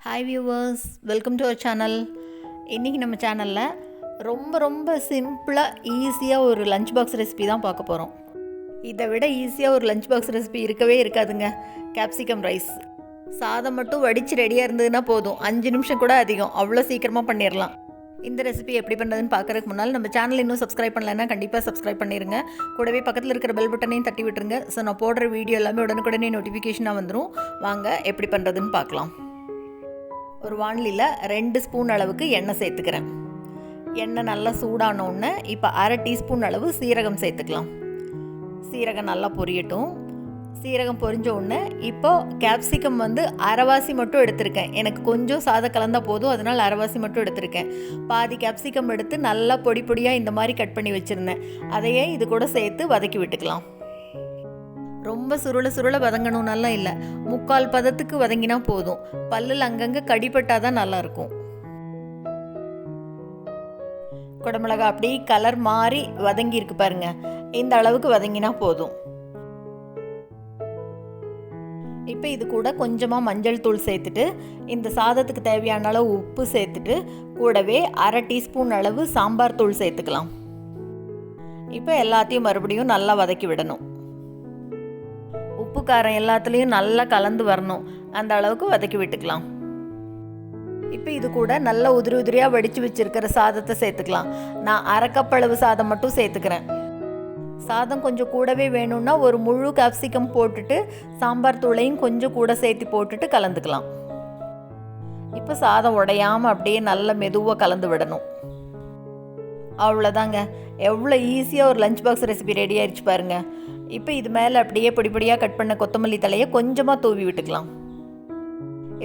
Hi viewers, welcome to our channel. இன்றைக்கி நம்ம சேனலில் ரொம்ப சிம்பிளாக ஈஸியாக ஒரு லஞ்ச் பாக்ஸ் ரெசிபி தான் பார்க்க போகிறோம். இதை விட ஈஸியாக ஒரு லஞ்ச் பாக்ஸ் ரெசிபி இருக்கவே இருக்காதுங்க. கேப்சிகம் ரைஸ் சாதம் மட்டும் வடித்து ரெடியாக இருந்ததுன்னா போதும், 5 நிமிஷம் கூட அதிகம், அவ்வளோ சீக்கிரமாக பண்ணிடலாம். இந்த ரெசிபி எப்படி பண்ணுறதுன்னு பார்க்குறதுக்கு முன்னால் நம்ம சேனல் இன்னும் சப்ஸ்கிரைப் பண்ணலைன்னா கண்டிப்பாக சப்ஸ்கிரைப் பண்ணிடுங்க. கூடவே பக்கத்தில் இருக்கிற பெல் பட்டனையும் தட்டி விட்டுருங்க. ஸோ நான் போடுற வீடியோ எல்லாமே உடனுக்குடனே நோட்டிஃபிகேஷனாக வந்துடும். வாங்க எப்படி பண்ணுறதுன்னு பார்க்கலாம். ஒரு வாணலியில் 2 ஸ்பூன் அளவுக்கு எண்ணெய் சேர்த்துக்கிறேன். எண்ணெய் நல்லா சூடானோடனே இப்போ 1/2 டீஸ்பூன் அளவு சீரகம் சேர்த்துக்கலாம். சீரகம் நல்லா பொரியட்டும். சீரகம் பொரிஞ்ச உடனே இப்போது கேப்சிகம் அரைவாசி மட்டும் எடுத்திருக்கேன். எனக்கு கொஞ்சம் சாதம் கலந்தால் போதும், அதனால் அரைவாசி மட்டும் எடுத்திருக்கேன். பாதி கேப்சிகம் எடுத்து நல்லா பொடி பொடியாக இந்த மாதிரி கட் பண்ணி வச்சுருந்தேன். அதையே இது கூட சேர்த்து வதக்கி விட்டுக்கலாம். ரொம்ப சுருள வதங்கணும்னாலாம் இல்லை, 3/4 பதத்துக்கு வதங்கினா போதும். பல்லில் அங்கங்கே கடிப்பட்டால் தான் நல்லாயிருக்கும். குடமிளகா அப்படி கலர் மாறி வதங்கி இருக்கு பாருங்க, இந்த அளவுக்கு வதங்கினா போதும். இப்போ இது கூட கொஞ்சமாக மஞ்சள் தூள் சேர்த்துட்டு, இந்த சாதத்துக்கு தேவையான அளவு உப்பு சேர்த்துட்டு, கூடவே 1/2 டீஸ்பூன் அளவு சாம்பார் தூள் சேர்த்துக்கலாம். இப்போ எல்லாத்தையும் மறுபடியும் நல்லா வதக்கி விடணும். உப்பு காரம் எல்லாத்துலேயும் நல்லா கலந்து வரணும், அந்த அளவுக்கு வதக்கி விட்டுக்கலாம். இப்போ இது கூட நல்லா உதிரியாக வடித்து வச்சுருக்கிற சாதத்தை சேர்த்துக்கலாம். நான் 1/2 கப் அளவு சாதம் மட்டும் சேர்த்துக்கிறேன். சாதம் கொஞ்சம் கூடவே வேணும்னா ஒரு முழு கேப்சிகம் போட்டுட்டு சாம்பார் தூளையும் கொஞ்சம் கூட சேர்த்து போட்டுட்டு கலந்துக்கலாம். இப்போ சாதம் உடையாமல் அப்படியே நல்லா மெதுவாக கலந்து விடணும். அவ்வளோதாங்க, எவ்வளோ ஈஸியாக ஒரு லஞ்ச் பாக்ஸ் ரெசிபி ரெடி ஆயிடுச்சு பாருங்கள். இப்போ இது மேலே அப்படியே பொடியாக கட் பண்ண கொத்தமல்லி தலையை கொஞ்சமாக தூவி விட்டுக்கலாம்.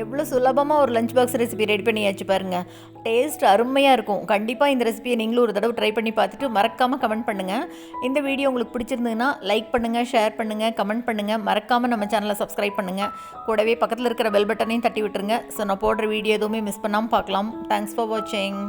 எவ்வளோ சுலபமாக ஒரு லஞ்ச் பாக்ஸ் ரெசிபி ரெடி பண்ணியாச்சு பாருங்கள். டேஸ்ட் அருமையாக இருக்கும். கண்டிப்பாக இந்த ரெசிபியை நீங்களும் ஒரு தடவை ட்ரை பண்ணி பார்த்துட்டு மறக்காமல் கமெண்ட் பண்ணுங்கள். இந்த வீடியோ உங்களுக்கு பிடிச்சிருந்ததுன்னா லைக் பண்ணுங்கள், ஷேர் பண்ணுங்கள், கமெண்ட் பண்ணுங்கள். மறக்காமல் நம்ம சேனலை சப்ஸ்கிரைப் பண்ணுங்கள். கூடவே பக்கத்தில் இருக்கிற பெல் பட்டனையும் தட்டி விட்டுருங்க. ஸோ நான் போடுற வீடியோ எதுவுமே மிஸ் பண்ணாமல் பார்க்கலாம். தேங்க்ஸ் ஃபார் வாட்சிங்.